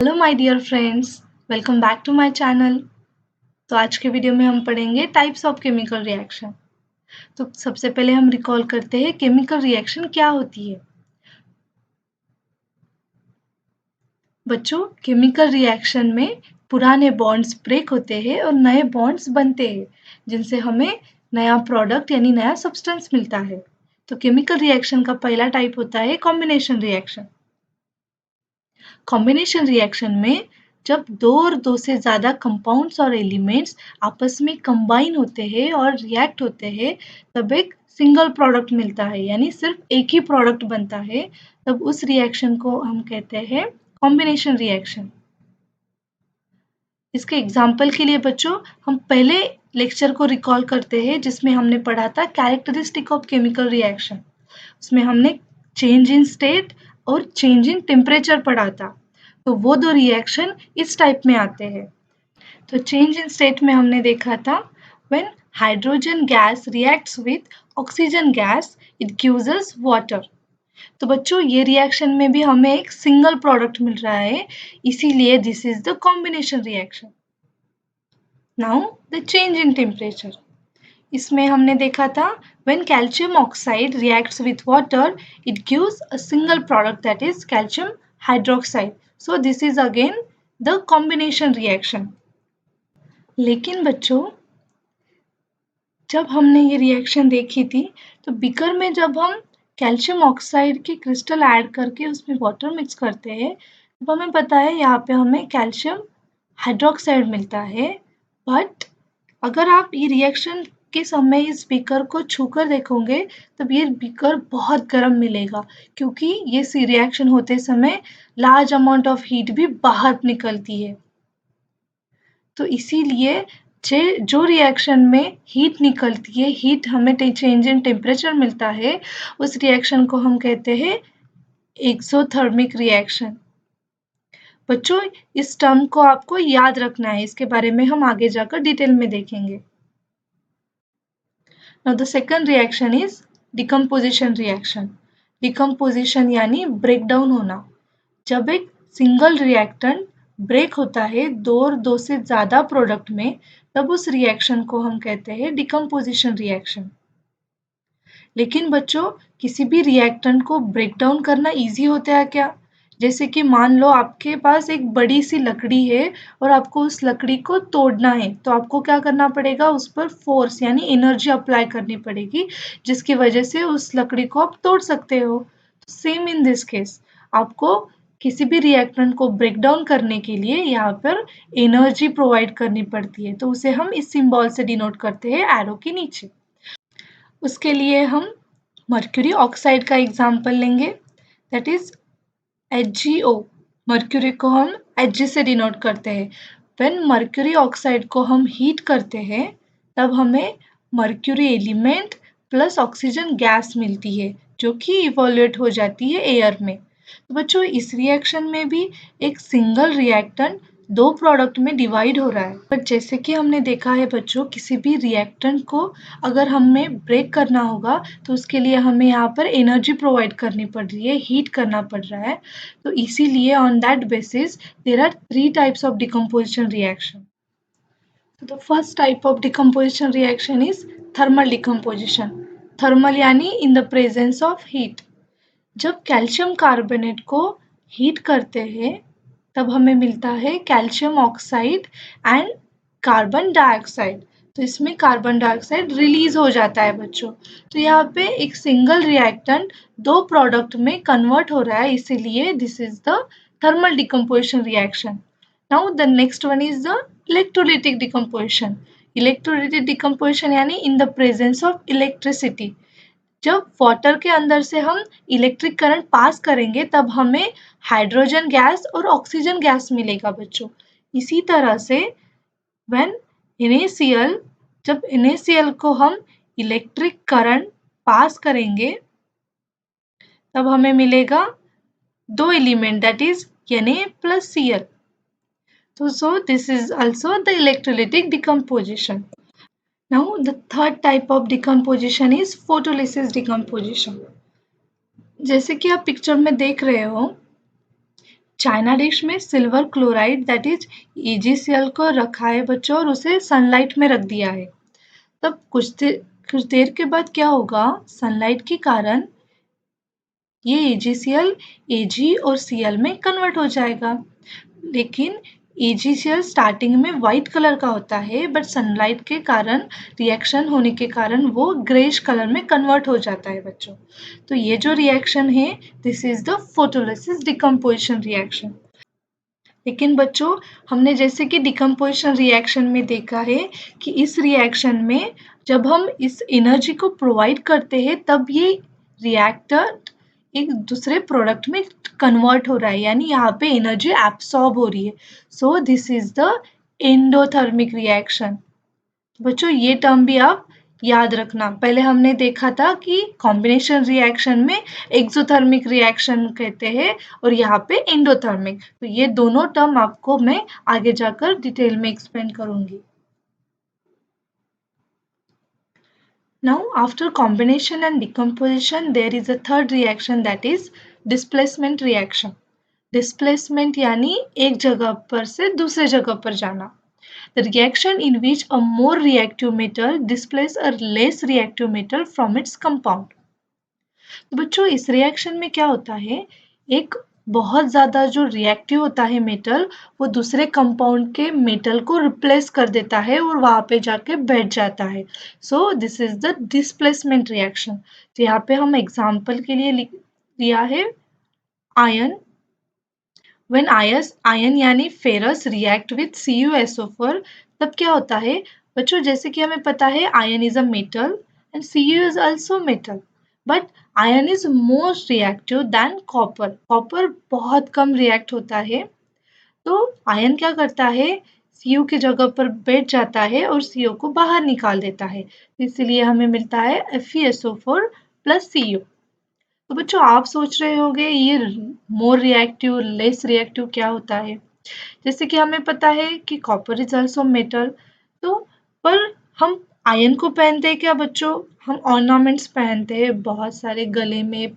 Hello my dear friends, welcome back to my channel. तो आज के वीडियो में हम पढ़ेंगे टाइप्स ऑफ केमिकल रिएक्शन। तो सबसे पहले हम रिकॉल करते हैं केमिकल रिएक्शन क्या होती है। बच्चों, केमिकल रिएक्शन में पुराने बॉन्ड्स ब्रेक होते हैं और नए बॉन्ड्स बनते हैं, जिनसे हमें नया प्रोडक्ट यानी नया सब्सटेंस मिलता है। तो केमिकल रिएक्शन का पहला टाइप होता है कॉम्बिनेशन रिएक्शन। कॉम्बिनेशन रिएक्शन में जब दो और दो से ज़्यादा कंपाउंड्स और एलिमेंट्स आपस में कंबाइन होते हैं और रिएक्ट होते हैं, तब एक सिंगल प्रोडक्ट मिलता है, यानी सिर्फ एक ही प्रोडक्ट बनता है। तब उस रिएक्शन को हम कहते हैं कॉम्बिनेशन रिएक्शन। इसके एग्जाम्पल के लिए बच्चों, हम पहले लेक्चर को रिकॉल करते हैं जिसमें हमने पढ़ा था कैरेक्टरिस्टिक ऑफ केमिकल रिएक्शन। उसमें हमने चेंज इन स्टेट और चेंज इन टेम्परेचर पढ़ा था। तो वो दो रिएक्शन इस टाइप में आते हैं। तो चेंज इन स्टेट में हमने देखा था when hydrogen gas reacts with oxygen gas it gives us water. तो बच्चों, ये रिएक्शन में भी हमें एक सिंगल प्रोडक्ट मिल रहा है, इसीलिए this is the combination reaction. Now the change in temperature. इसमें हमने देखा था when calcium oxide reacts with water it gives a single product, that is calcium hydroxide. So this is again the combination reaction. लेकिन बच्चों, जब हमने ये reaction देखी थी तो बीकर में जब हम कैल्शियम ऑक्साइड की क्रिस्टल ऐड करके उसमें वाटर मिक्स करते हैं, तो हमें पता है यहाँ पे हमें कैल्शियम हाइड्रोक्साइड मिलता है। बट अगर आप ये रिएक्शन के समय इस बीकर को छूकर देखोगे तब ये बीकर बहुत गर्म मिलेगा, क्योंकि ये सी रिएक्शन होते समय लार्ज अमाउंट ऑफ हीट भी बाहर निकलती है। तो इसीलिए जो रिएक्शन में हीट निकलती है, हीट हमें चेंज इन टेम्परेचर मिलता है, उस रिएक्शन को हम कहते हैं एक्सोथर्मिक रिएक्शन। बच्चों, इस टर्म को आपको याद रखना है, इसके बारे में हम आगे जाकर डिटेल में देखेंगे। Now the second reaction is decomposition reaction. Decomposition यानी ब्रेक डाउन होना। जब एक सिंगल रिएक्टेंट ब्रेक होता है दो और दो से ज़्यादा प्रोडक्ट में, तब उस रिएक्शन को हम कहते हैं डिकम्पोजिशन रिएक्शन। लेकिन बच्चों, किसी भी रिएक्टेंट को ब्रेक डाउन करना इजी होता है क्या? जैसे कि मान लो आपके पास एक बड़ी सी लकड़ी है और आपको उस लकड़ी को तोड़ना है, तो आपको क्या करना पड़ेगा? उस पर फोर्स यानी एनर्जी अप्लाई करनी पड़ेगी, जिसकी वजह से उस लकड़ी को आप तोड़ सकते हो। सेम इन दिस केस, आपको किसी भी रिएक्टेंट को ब्रेक डाउन करने के लिए यहाँ पर एनर्जी प्रोवाइड करनी पड़ती है, तो उसे हम इस सिंबल से डिनोट करते हैं एरो के नीचे। उसके लिए हम मर्क्यूरी ऑक्साइड का एग्जाम्पल लेंगे, दैट इज HgO। मर्क्यूरी को हम Hg से डिनोट करते हैं। व्हेन मर्क्यूरी ऑक्साइड को हम हीट करते हैं तब हमें mercury element plus oxygen gas मिलती है, जो कि इवोल्यूट हो जाती है एयर में। तो बच्चों, इस रिएक्शन में भी एक सिंगल रिएक्टेंट दो प्रोडक्ट में डिवाइड हो रहा है। बट जैसे कि हमने देखा है बच्चों, किसी भी रिएक्टेंट को अगर हमें ब्रेक करना होगा तो उसके लिए हमें यहाँ पर एनर्जी प्रोवाइड करनी पड़ रही है, हीट करना पड़ रहा है। तो इसीलिए on that basis there are 3 types of decomposition reaction. तो the first type of decomposition reaction is thermal decomposition. Thermal यानी in the presence of heat. जब कैल्शियम कार्बोनेट को हीट करते हैं तब हमें मिलता है calcium oxide and carbon dioxide. तो इसमें कार्बन डाइऑक्साइड रिलीज हो जाता है बच्चों। तो यहाँ पे एक सिंगल रिएक्टेंट दो प्रोडक्ट में कन्वर्ट हो रहा है, इसीलिए this is the thermal decomposition reaction. Now the next one is the electrolytic decomposition. Electrolytic decomposition यानी in the presence of electricity. जब वाटर के अंदर से हम इलेक्ट्रिक करंट पास करेंगे तब हमें हाइड्रोजन गैस और ऑक्सीजन गैस मिलेगा बच्चों। इसी तरह से व्हेन NaCl, जब NaCl को हम इलेक्ट्रिक करंट पास करेंगे तब हमें मिलेगा दो element, that is Na plus Cl. So this is also the electrolytic decomposition. Now the third type of decomposition is photolysis decomposition. जैसे कि आप पिक्चर में देख रहे हो, चाइना डिश में silver chloride that is EgCl को रखा है बच्चों और उसे सनलाइट में रख दिया है। तब कुछ देर के बाद क्या होगा, सनलाइट के कारण ये EgCl Ag और Cl में कन्वर्ट हो जाएगा। लेकिन EgCl स्टार्टिंग में व्हाइट कलर का होता है बट सनलाइट के कारण रिएक्शन होने के कारण वो ग्रेइश कलर में कन्वर्ट हो जाता है बच्चों। तो ये जो रिएक्शन है this is the photolysis decomposition reaction. लेकिन बच्चों हमने जैसे कि डिकम्पोजिशन रिएक्शन में देखा है कि इस रिएक्शन में जब हम इस एनर्जी को प्रोवाइड करते हैं तब ये रिएक्टर एक दूसरे प्रोडक्ट में कन्वर्ट हो रहा है, यानी यहाँ पे एनर्जी एब्सॉर्ब हो रही है। सो this is the endothermic reaction. बच्चों ये टर्म भी आप याद रखना। पहले हमने देखा था कि कॉम्बिनेशन रिएक्शन में एक्सोथर्मिक रिएक्शन कहते हैं और यहाँ पे एंडोथर्मिक। तो ये दोनों टर्म आपको मैं आगे जाकर डिटेल में एक्सप्लेन करूंगी। Now after combination and decomposition there is a third reaction that is displacement reaction. Displacement यानी एक जगह पर से दूसरे जगह पर जाना। The reaction in which a more reactive metal displaces a less reactive metal from its compound. तो बच्चों इस रिएक्शन में क्या होता है, एक बहुत ज़्यादा जो रिएक्टिव होता है मेटल वो दूसरे कंपाउंड के मेटल को रिप्लेस कर देता है और वहाँ पे जाके बैठ जाता है। सो this is the displacement reaction. तो यहाँ पे हम एग्जाम्पल के लिए लिया है आयन। व्हेन आयन यानी फेरस रिएक्ट विथ CuSO4 तब क्या होता है बच्चों, जैसे कि हमें पता है ion is a metal and Cu is also metal but ion is most reactive than copper. Copper बहुत कम रिएक्ट होता है। तो आयन क्या करता है, Cu की जगह पर बैठ जाता है और CO को बाहर निकाल देता है, इसलिए हमें मिलता है FeSO4 प्लस Cu। तो बच्चों आप सोच रहे होंगे ये मोर रिएक्टिव लेस रिएक्टिव क्या होता है। जैसे कि हमें पता है कि कॉपर इज आल्सो मेटल, तो पर हम आयन को पहनते हैं क्या बच्चों, हम ऑर्नामेंट्स पहनते हैं बहुत सारे गले में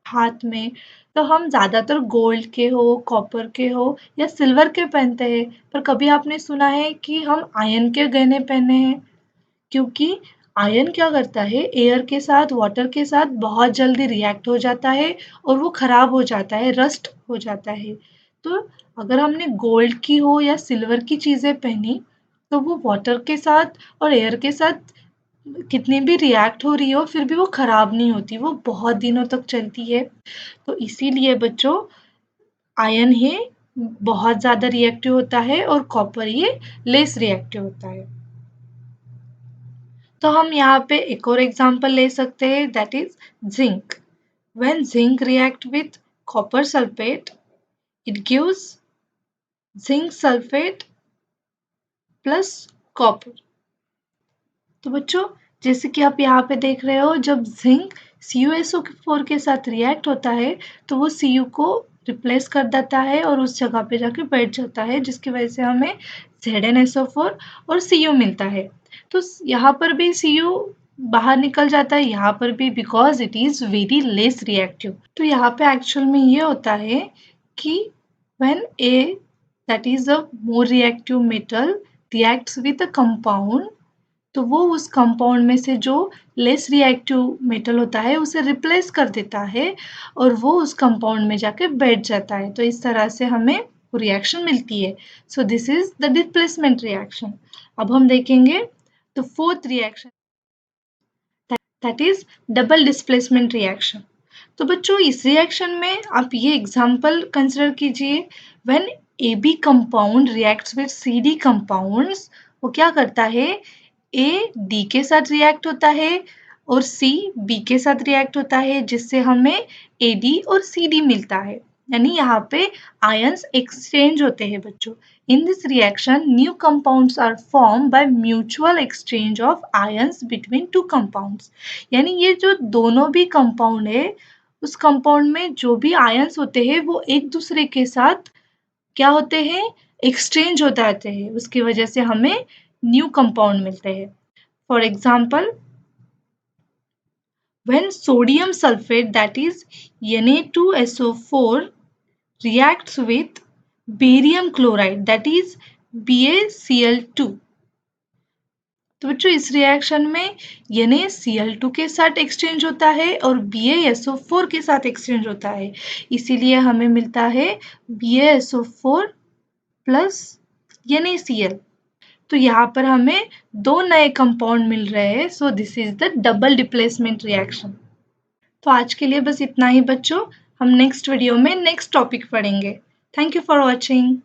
हाथ में। तो हम ज़्यादातर गोल्ड के हो कॉपर के हो या सिल्वर के पहनते हैं, पर कभी आपने सुना है कि हम आयन के गहने पहने हैं, क्योंकि आयन क्या करता है एयर के साथ वाटर के साथ बहुत जल्दी रिएक्ट हो जाता है और वो खराब हो जाता है, रस्ट हो जाता है। तो अगर हमने गोल्ड की हो या सिल्वर की चीज़ें पहनी तो वो वाटर के साथ और एयर के साथ कितनी भी रिएक्ट हो रही हो फिर भी वो खराब नहीं होती, वो बहुत दिनों तक चलती है। तो इसीलिए बच्चों आयन ही बहुत ज़्यादा रिएक्टिव होता है और कॉपर ये लेस रिएक्टिव होता है। तो हम यहाँ पे एक और एग्जाम्पल ले सकते हैं that is zinc. When zinc react with copper sulphate it gives zinc sulphate plus copper. तो बच्चों जैसे कि आप यहाँ पे देख रहे हो जब जिंक CuSO4 के साथ रिएक्ट होता है तो वो Cu को रिप्लेस कर देता है और उस जगह पे जाके बैठ जाता है, जिसकी वजह से हमें ZnSO4 और Cu मिलता है। तो यहाँ पर भी Cu बाहर निकल जाता है, यहाँ पर भी because it is very less reactive. तो यहाँ पे एक्चुअल में ये होता है कि when A that is a more reactive metal reacts with a compound तो वो उस कंपाउंड में से जो लेस रिएक्टिव मेटल होता है उसे रिप्लेस कर देता है और वो उस कंपाउंड में जाके बैठ जाता है। तो इस तरह से हमें रिएक्शन मिलती है। सो this is the displacement reaction. अब हम देखेंगे the fourth reaction that is double displacement reaction. तो बच्चों इस रिएक्शन में आप ये एग्जांपल कंसिडर कीजिए। When AB compound reacts with CD compounds, वो क्या करता है A D के साथ रिएक्ट होता है और C B के साथ रिएक्ट होता है, जिससे हमें AD और CD मिलता है, यानी यहाँ पे आयंस एक्सचेंज होते हैं बच्चों। In this reaction new compounds are form by mutual exchange of ions between two compounds. यानी ये जो दोनों भी कंपाउंड है उस कंपाउंड में जो भी आयंस होते हैं वो एक दूसरे के साथ क्या होते हैं, एक्सचेंज हो जाते हैं, उसकी वजह से हमें न्यू कंपाउंड मिलते हैं। For example when sodium sulfate that is Na2SO4 reacts with barium chloride, that is BaCl2। तो बच्चों इस रिएक्शन में NaCl2 के साथ एक्सचेंज होता है और BaSO4 के साथ एक्सचेंज होता है, इसीलिए हमें मिलता है BaSO4 प्लस NaCl। तो यहाँ पर हमें दो नए कंपाउंड मिल रहे हैं, so this is the double displacement reaction. तो आज के लिए बस इतना ही बच्चों, हम नेक्स्ट वीडियो में नेक्स्ट टॉपिक पढ़ेंगे। Thank you for watching.